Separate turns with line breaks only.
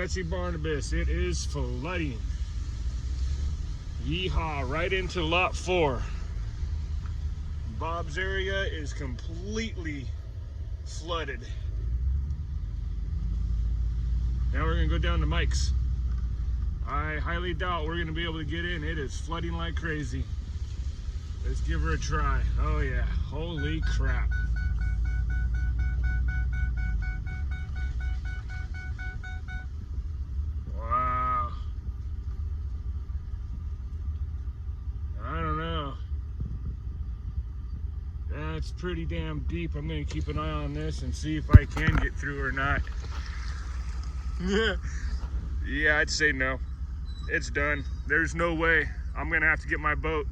Betsy Barnabas, it is flooding. Yeehaw, right into lot 4. Bob's area is completely flooded. Now we're gonna go down to Mike's. I highly doubt we're gonna be able to get in. It is flooding like crazy. Let's give her a try. Oh yeah, holy crap. Wow. I don't know. That's pretty damn deep. I'm gonna keep an eye on this and see if I can get through or not. Yeah, I'd say no. It's done. There's no way. I'm gonna have to get my boat.